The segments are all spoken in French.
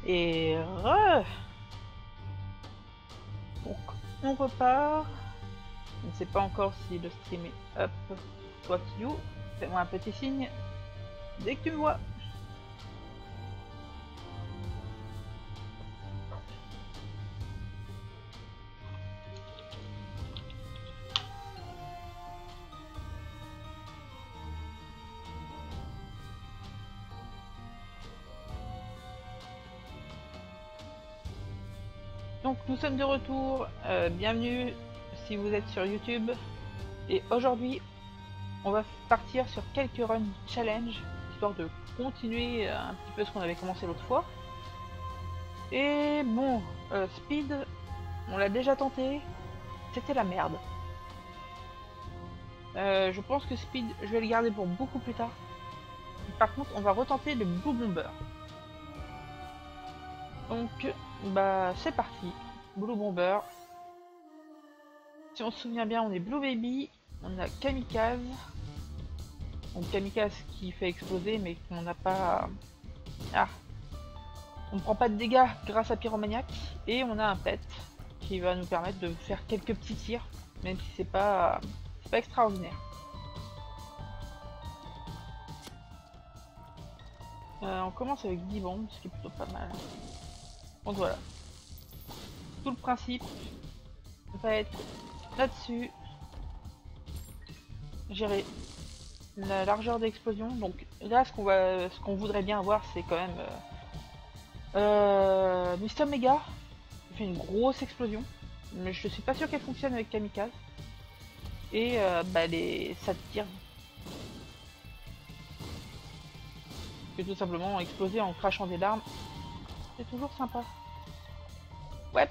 Et donc on repart. Je ne sais pas encore si le stream est up. Toi Kyu, fais-moi un petit signe dès que tu me vois. Donc nous sommes de retour, bienvenue si vous êtes sur YouTube. Et aujourd'hui on va partir sur quelques runs challenge, histoire de continuer un petit peu ce qu'on avait commencé l'autre fois. Et bon, Speed, on l'a déjà tenté, c'était la merde. Je pense que Speed, je vais le garder pour beaucoup plus tard. Par contre, on va retenter le Blue Bomber. Donc, bah c'est parti, Blue Bomber. Si on se souvient bien, on est Blue Baby, on a Kamikaze. Donc Kamikaze qui fait exploser, mais qu'on n'a pas... Ah, on ne prend pas de dégâts grâce à Pyromaniac. Et on a un pet qui va nous permettre de faire quelques petits tirs, même si c'est pas extraordinaire. On commence avec 10 bombes, ce qui est plutôt pas mal. Donc voilà. Tout le principe va être là-dessus. Gérer la largeur d'explosion. Donc là, ce qu'on voudrait bien avoir, c'est quand même Mr Mega. Il fait une grosse explosion, mais je suis pas sûr qu'elle fonctionne avec Kamikaze. Et bah ça tire. Que tout simplement exploser en crachant des larmes, c'est toujours sympa. Ouais,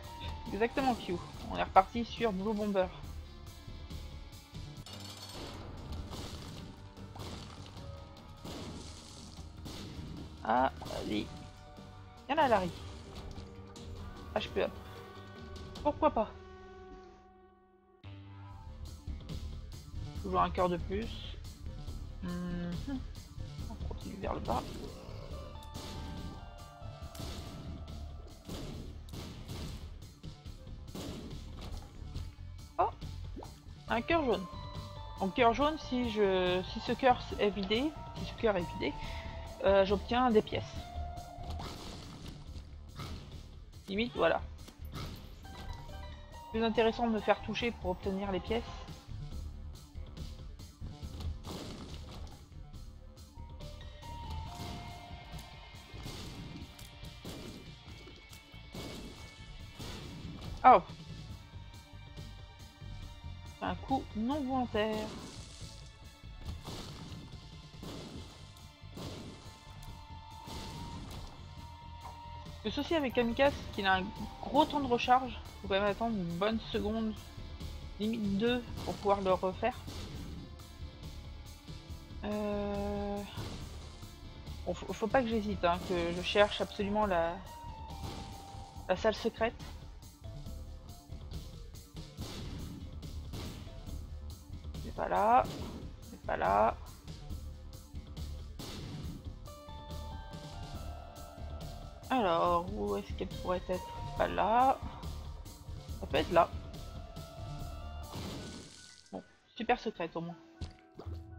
exactement Q. On est reparti sur Blue Bomber. Ah, allez. Y'en a Larry. HP up. Pourquoi pas? Toujours un cœur de plus. On continue vers le bas. Oh, un cœur jaune. Donc cœur jaune, si ce cœur est vidé, j'obtiens des pièces. Limite, voilà. Plus intéressant de me faire toucher pour obtenir les pièces. Oh, c'est un coup non volontaire. Le souci avec Kamikaze, c'est qu'il a un gros temps de recharge. Faut quand même attendre une bonne seconde, limite 2, pour pouvoir le refaire. Bon, faut pas que j'hésite, hein, que je cherche absolument la salle secrète. C'est pas là, c'est pas là. Alors, où est-ce qu'elle pourrait être? Pas là. Ça peut être là. Bon, super secrète au moins.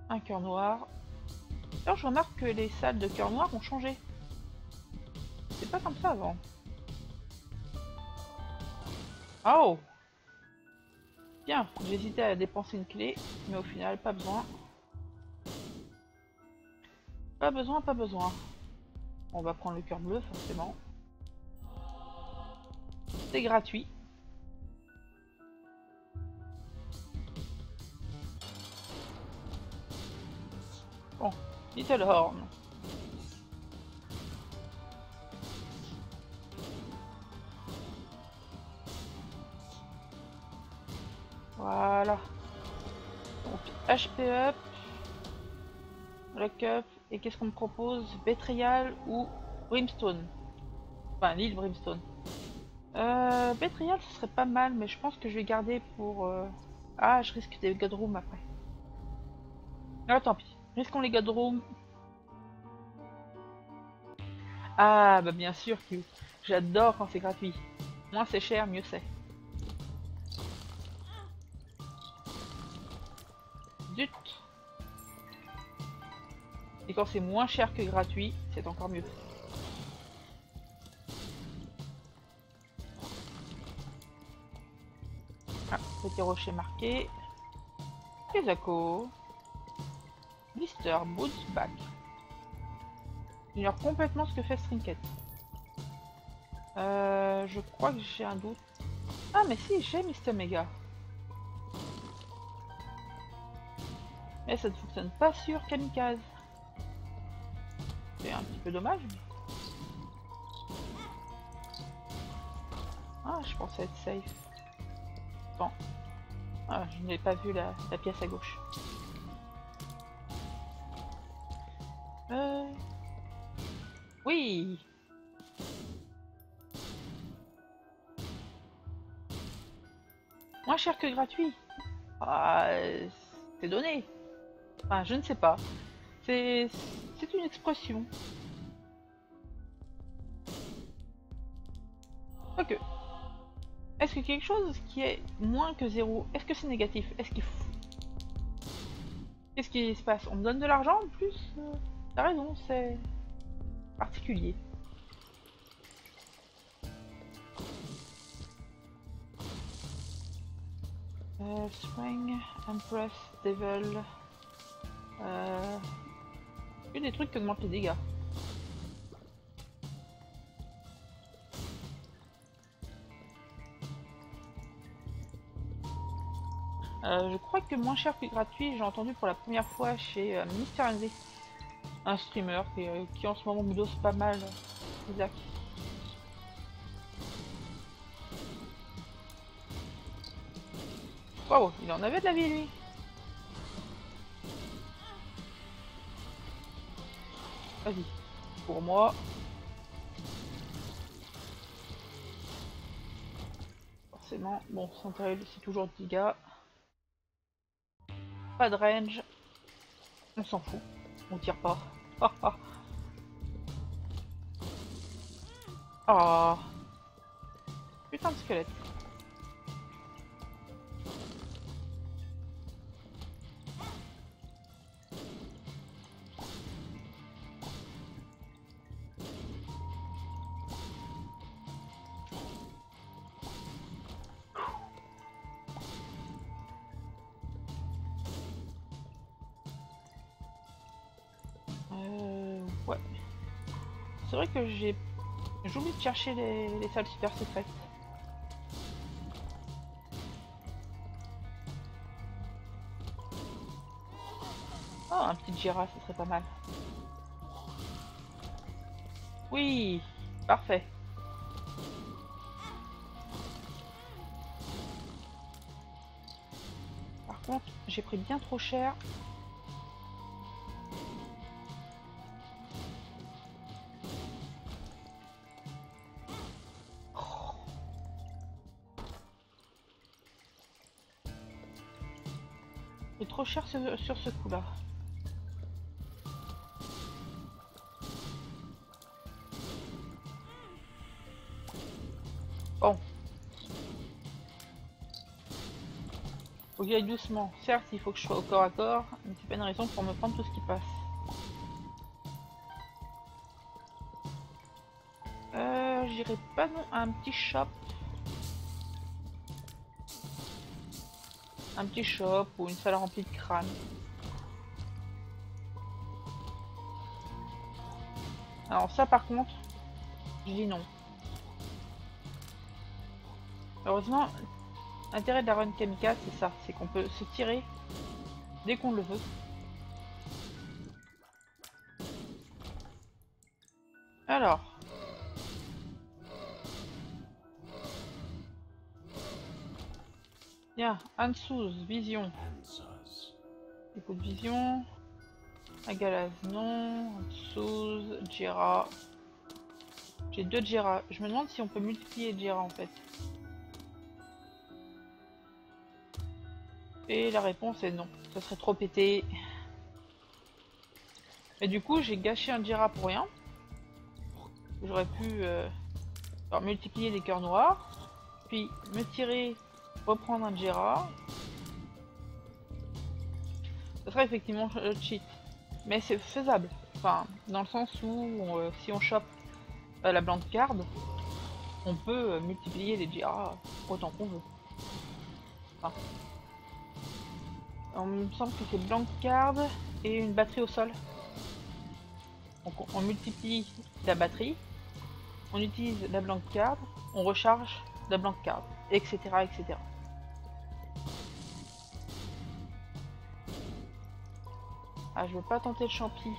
Un cœur noir. Alors je remarque que les salles de cœur noir ont changé. C'est pas comme ça avant. Oh! Bien, j'hésitais à dépenser une clé, mais au final, pas besoin. Pas besoin, pas besoin. On va prendre le cœur bleu, forcément. C'est gratuit. Bon, Little Horn. Voilà. Donc, HP up. Black up. Et qu'est-ce qu'on me propose? Betrayal ou Brimstone? Enfin, l'île Brimstone. Betrayal, ce serait pas mal, mais je pense que je vais garder pour... Ah, je risque des Godroom après. Ah, tant pis. Risquons les Godroom. Ah bah bien sûr que j'adore quand c'est gratuit. Moins c'est cher, mieux c'est. Zut. Et quand c'est moins cher que gratuit, c'est encore mieux. Ah, petit rocher marqué. Kezako. Blister, Boots, Back. Ignore complètement ce que fait Trinket. Je crois que j'ai un doute. Ah mais si, j'ai Mr Mega. Mais ça ne fonctionne pas sur Kamikaze. C'est un petit peu dommage. Ah, je pensais être safe. Bon. Ah, je n'ai pas vu la pièce à gauche. Oui. Moins cher que gratuit. Ah, c'est donné. Enfin, je ne sais pas. C'est une expression. Ok. Est-ce que quelque chose qui est moins que zéro, est-ce que c'est négatif? Est-ce qu'il faut... Qu'est-ce qui se passe? On me donne de l'argent en plus? T'as raison, c'est particulier. Spring, Empress, Devil... Que des trucs qui augmentent les dégâts. Je crois que moins cher que gratuit, j'ai entendu pour la première fois chez Mister NZ, un streamer qui en ce moment me dose pas mal. Isaac. Waouh, il en avait de la vie lui. Vas-y, pour moi. Forcément, bon, Centrail c'est toujours 10 dégâts. Pas de range. On s'en fout. On tire pas. Ah ah. Ah. Putain de squelette. Ouais. C'est vrai que j'oublie de chercher les salles super secrètes. Oh, un petit Jira, ce serait pas mal. Oui, parfait. Par contre, j'ai pris bien trop cher. J'ai trop cher sur ce coup-là. Bon. Faut que j'aille doucement. Certes, il faut que je sois au corps à corps, mais c'est pas une raison pour me prendre tout ce qui passe. J'irai pas non à un petit shop. Un petit shop ou une salle remplie de crânes. Alors ça par contre, je dis non. Heureusement, l'intérêt de la run kamikaze c'est ça, c'est qu'on peut se tirer dès qu'on le veut. Alors. Bien, Ansuz, vision. Écoute vision. Agalaz, non. Ansuz, Jira. J'ai 2 Jira. Je me demande si on peut multiplier Jira en fait. Et la réponse est non. Ça serait trop pété. Et du coup, j'ai gâché un Jira pour rien. J'aurais pu alors, multiplier des cœurs noirs, puis me tirer, reprendre un Jera. Ce serait effectivement cheat. Mais c'est faisable. Enfin, dans le sens où si on chope la blanc card, on peut multiplier les Jera autant qu'on veut. Enfin, il me semble que c'est blanc card et une batterie au sol. Donc on multiplie la batterie, on utilise la blank card, on recharge la blank card, etc. etc. Ah, je veux pas tenter le champi.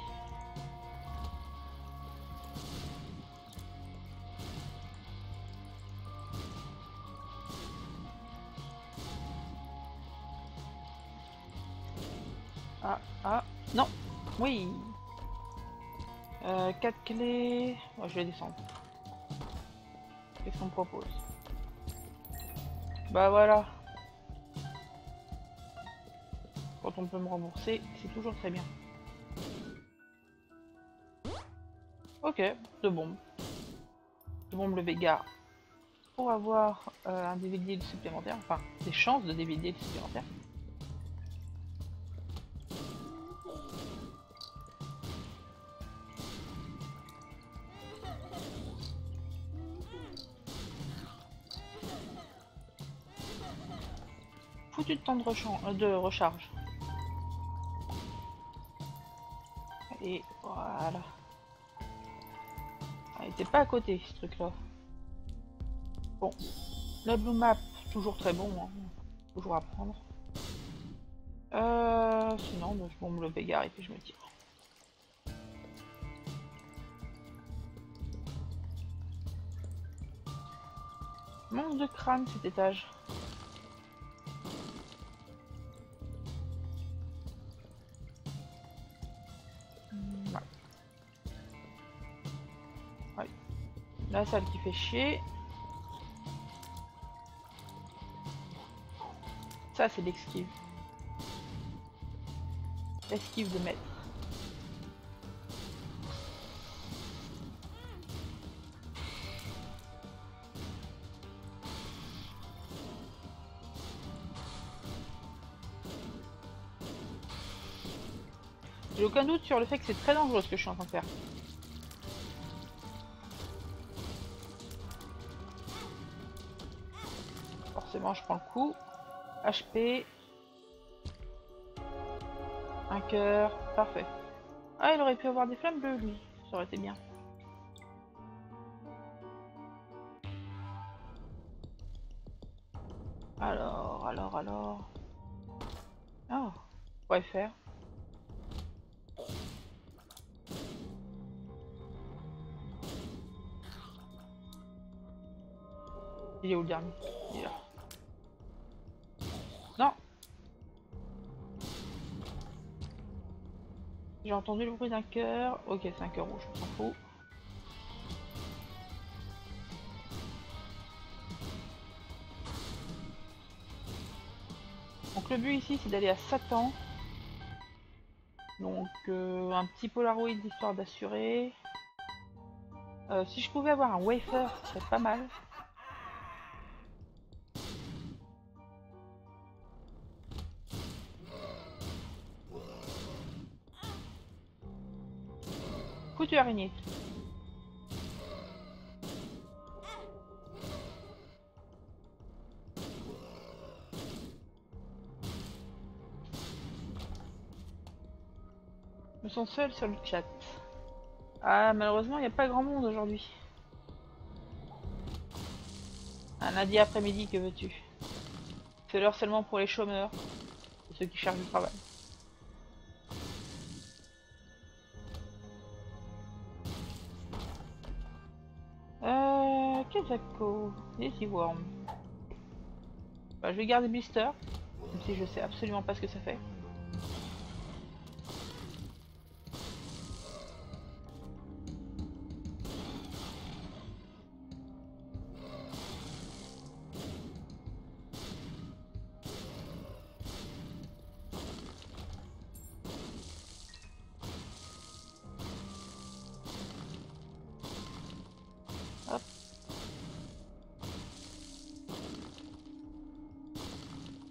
Ah, non. Oui. 4 clés. Oh, je vais descendre. Qu'est-ce qu'on me propose? Bah voilà. Quand on peut me rembourser, c'est toujours très bien. Ok, deux bombes. Deux bombes le Vega pour avoir un DVD supplémentaire. Enfin, des chances de DVD supplémentaires. Foutu de temps de recharge. Et voilà. Il était pas à côté ce truc là. Bon. La blue map, toujours très bon. Hein. Toujours à prendre. Sinon, bah, je bombe le Vega et puis je me tire. Manque de crâne cet étage. Ouais. Ouais. La salle qui fait chier. Ça, c'est l'esquive. L'esquive de maître. J'ai aucun doute sur le fait que c'est très dangereux ce que je suis en train de faire. Forcément, je prends le coup. HP. Un cœur. Parfait. Ah, il aurait pu avoir des flammes bleues, lui. Ça aurait été bien. Alors. Ah, on pourrait faire. Il est où le dernier? Il est là. Non. J'ai entendu le bruit d'un cœur. Ok, c'est un cœur rouge, on s'en fout. Donc le but ici, c'est d'aller à Satan. Donc un petit Polaroid histoire d'assurer. Si je pouvais avoir un wafer, ce serait pas mal. Foutu araignée. Nous sommes seuls sur le chat. Ah, malheureusement, il n'y a pas grand monde aujourd'hui. Un lundi après-midi, que veux-tu? C'est l'heure seulement pour les chômeurs et ceux qui cherchent du travail. Kezako, Lazy Worm. Bah, je vais garder Blister, même si je sais absolument pas ce que ça fait.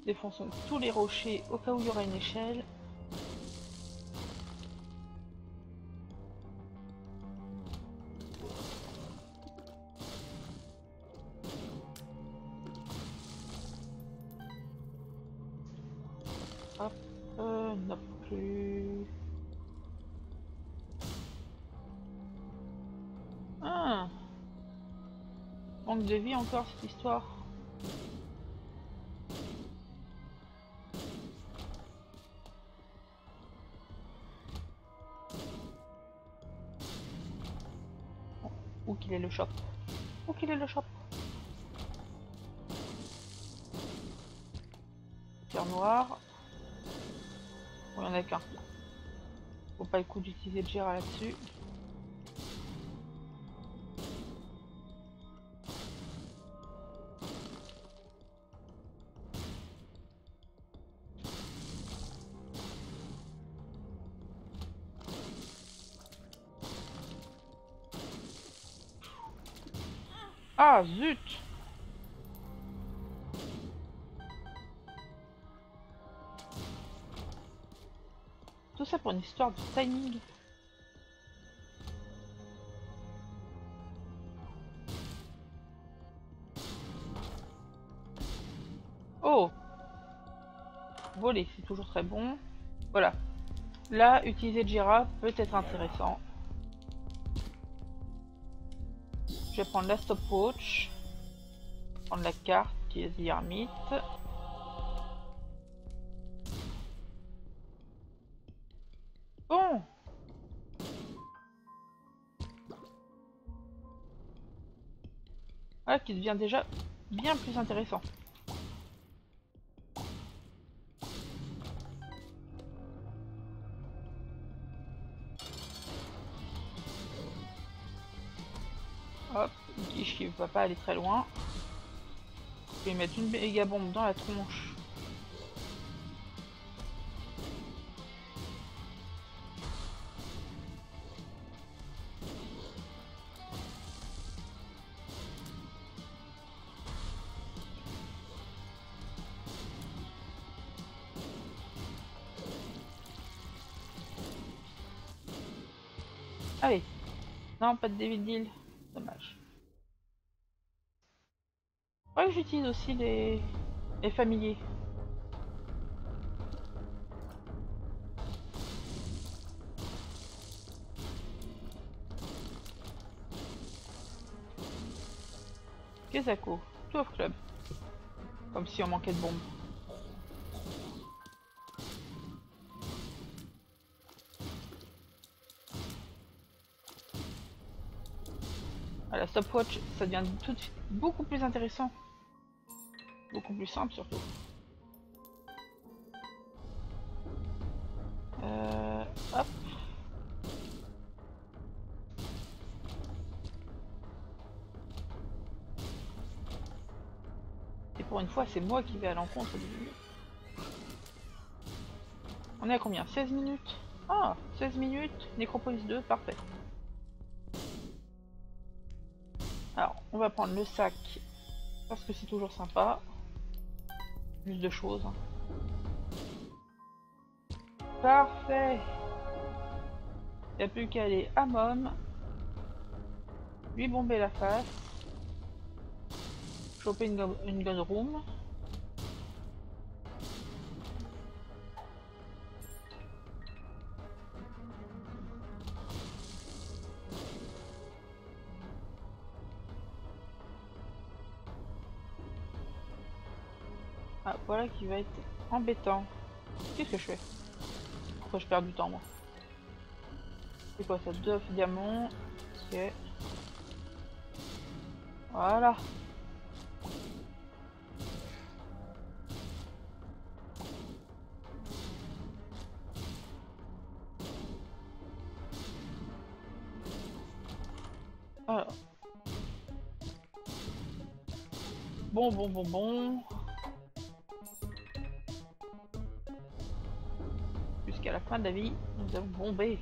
Défonçons tous les rochers au cas où il y aura une échelle. Hop, non plus. Ah, manque de vie encore cette histoire. Où qu'il est le shop? Où qu'il est le shop? Pierre noire. Bon, il y en a qu'un. Faut pas le coup d'utiliser le Jira là-dessus. Ah zut! Tout ça pour une histoire de timing. Oh! Voler, c'est toujours très bon. Voilà. Là, utiliser Jira peut être intéressant. Je vais prendre la stopwatch. Prendre la carte qui est The Hermit. Bon! Voilà qui devient déjà bien plus intéressant. Hop, une quiche qui ne va pas aller très loin. Je vais mettre une méga bombe dans la tronche. Allez. Non, pas de David Deal. Dommage. Ouais, j'utilise aussi les familiers. Kezako, Tour Club. Comme si on manquait de bombes. À la stopwatch, ça devient tout de suite beaucoup plus intéressant. Beaucoup plus simple surtout. Hop. Et pour une fois, c'est moi qui vais à l'encontre du milieu. On est à combien? 16 minutes? Ah, 16 minutes, Nécropolis 2, parfait. Alors, on va prendre le sac, parce que c'est toujours sympa. Plus de choses. Parfait. Il n'y a plus qu'à aller à Mom, lui bomber la face, choper une gun room. Ah, voilà qui va être embêtant. Qu'est-ce que je fais? Pourquoi je perds du temps, moi? C'est quoi ça? 2 diamants. Ok. Voilà. Alors. Bon. Jusqu'à la fin de la vie, nous avons bombé.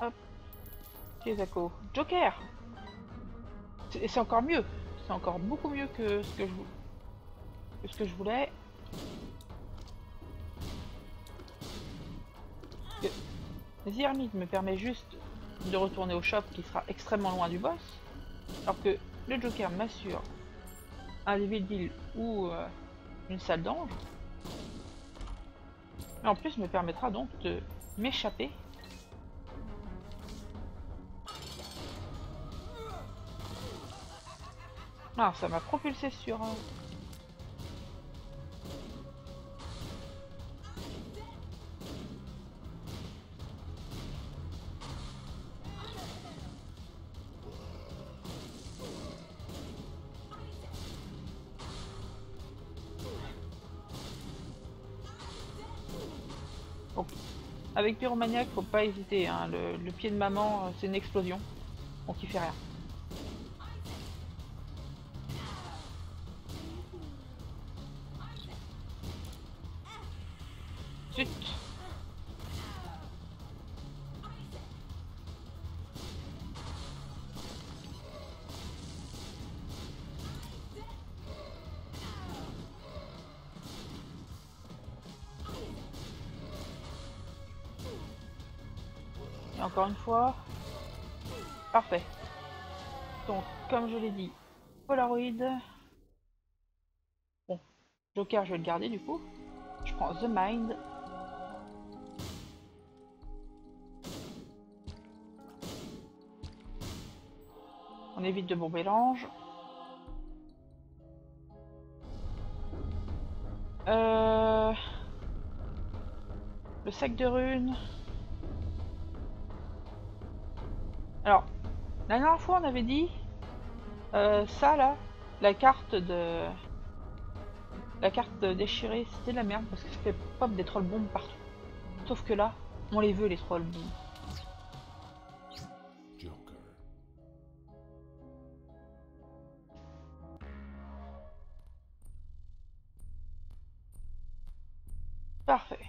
Hop. Kezako. Joker. C'est encore mieux. C'est encore beaucoup mieux que ce que je voulais. Zyrmid me permet juste de retourner au shop qui sera extrêmement loin du boss. Alors que le Joker m'assure un level deal ou une salle d'ange. Et en plus me permettra donc de m'échapper. Ah, ça m'a propulsé sur... Bon. Avec Pyromaniac, faut pas hésiter, hein. Le pied de maman, c'est une explosion. Donc il fait rien. Zut. Et encore une fois, parfait. Donc, comme je l'ai dit, Polaroid. Bon, Joker, je vais le garder du coup. Je prends The Mind. On évite de bon mélange. Le sac de runes. Alors, la dernière fois on avait dit ça là, la carte déchirée, c'était de la merde parce que ça fait pop des troll bombes partout. Sauf que là, on les veut les troll bombes. Parfait.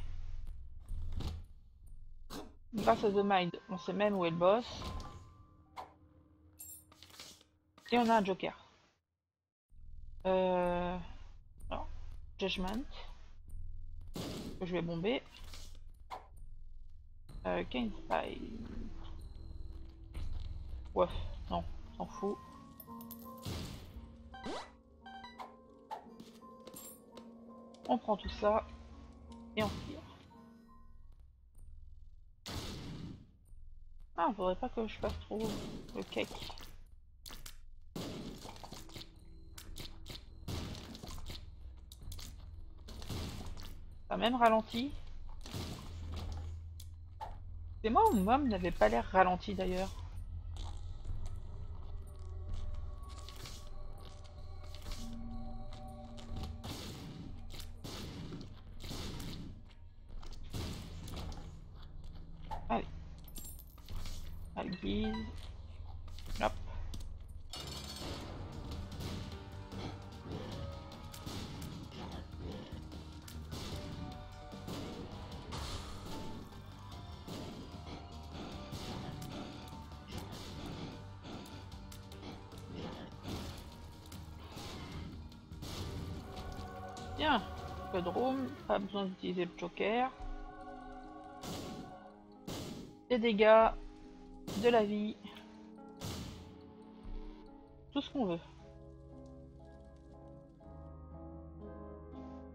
Grâce à The Mind, on sait même où est le boss. Et on a un Joker. Alors, Judgment. Que je vais bomber. Kain Spy. Ouf, non, s'en fout. On prend tout ça. Et on tire. Ah, faudrait pas que je fasse trop le cake. Ça a même ralenti. C'est moi ou Mom n'avait pas l'air ralenti d'ailleurs. Allez. Allez, guise. Hop. Bien. Peu de room. Pas besoin d'utiliser le Joker. Des dégâts. De la vie. Tout ce qu'on veut.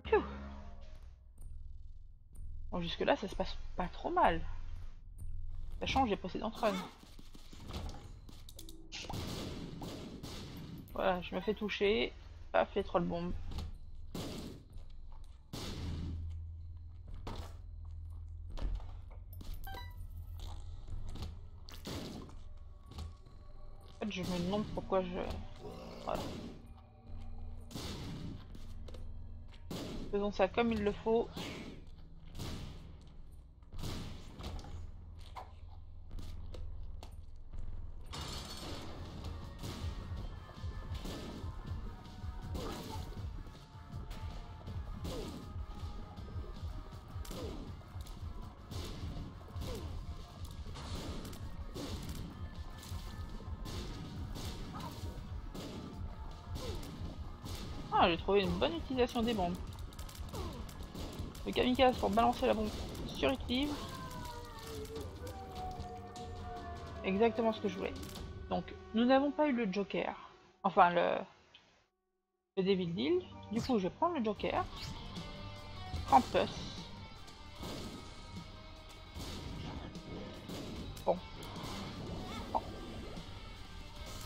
Pfiou. Bon, jusque là ça se passe pas trop mal. Ça change des précédentes runs. Voilà, je me fais toucher. Paf, les troll bombes. En fait, je me demande pourquoi je... Voilà. Faisons ça comme il le faut. Ah, j'ai trouvé une bonne utilisation des bombes. Le kamikaze pour balancer la bombe sur équilibre. Exactement ce que je voulais. Donc, nous n'avons pas eu le Joker. Enfin, le Devil Deal. Du coup, je vais prendre le Joker. Krampus. Bon.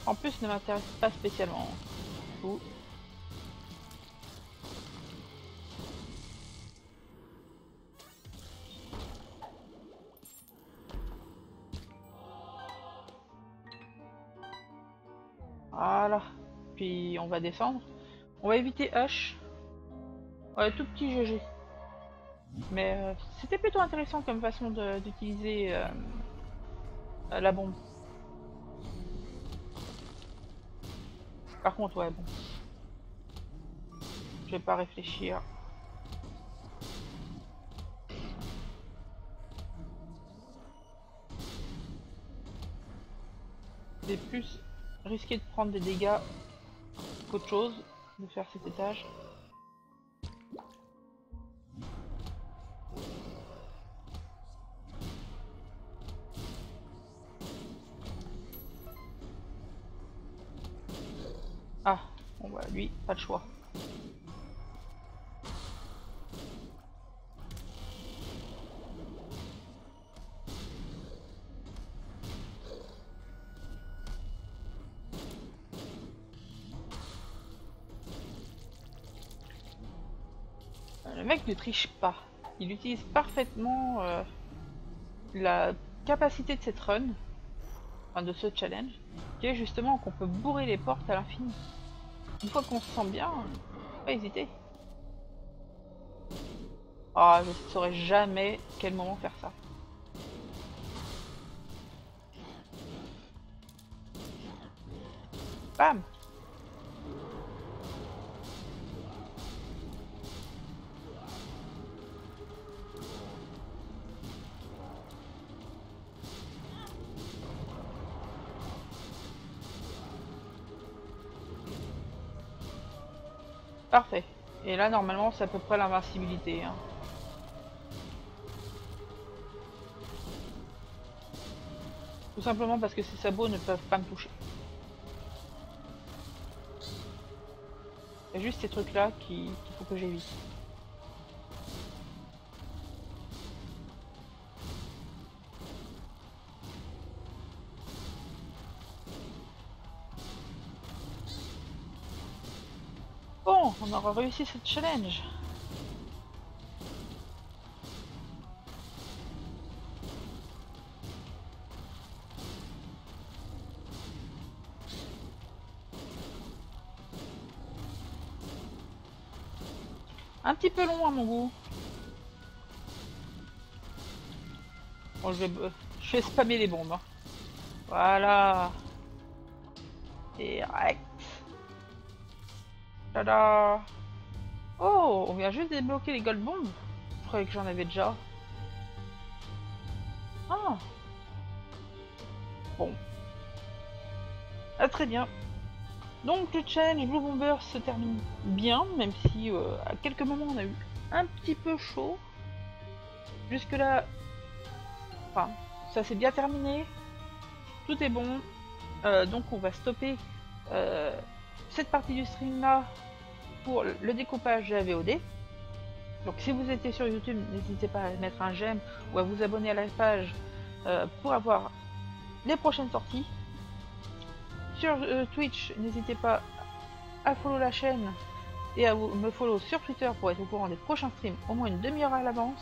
Krampus ne m'intéresse pas spécialement. Du coup. Voilà. Puis on va descendre. On va éviter Hush. Ouais, tout petit GG. Mais c'était plutôt intéressant comme façon d'utiliser la bombe. Par contre, ouais, bon. Je vais pas réfléchir. C'est plus risqué de prendre des dégâts qu'autre chose de faire cet étage. Ah, bon bah lui, pas de choix. Le mec ne triche pas. Il utilise parfaitement la capacité de cette run, enfin de ce challenge, qui est justement qu'on peut bourrer les portes à l'infini. Une fois qu'on se sent bien, faut pas hésiter. Ah, je ne saurais jamais quel moment faire ça. Bam! Parfait. Et là, normalement, c'est à peu près l'invincibilité. Hein. Tout simplement parce que ses sabots ne peuvent pas me toucher. Il y a juste ces trucs-là qu'il faut que j'évite. Bon, on aura réussi ce challenge. Un petit peu long à mon goût. Bon, je vais spammer les bombes. Hein. Voilà. Direct. Tada. Oh, on vient juste débloquer les gold bombes. Je croyais que j'en avais déjà. Ah. Bon. Ah, très bien. Donc le challenge Blue Bomber se termine bien, même si à quelques moments on a eu un petit peu chaud. Jusque là, enfin, ça s'est bien terminé. Tout est bon. Donc on va stopper cette partie du stream là pour le découpage de la VOD. Donc si vous étiez sur YouTube, n'hésitez pas à mettre un j'aime ou à vous abonner à la page pour avoir les prochaines sorties. Sur Twitch, n'hésitez pas à follow la chaîne et à me follow sur Twitter pour être au courant des prochains streams au moins une demi-heure à l'avance.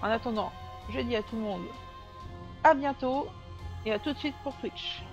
En attendant, je dis à tout le monde à bientôt et à tout de suite pour Twitch.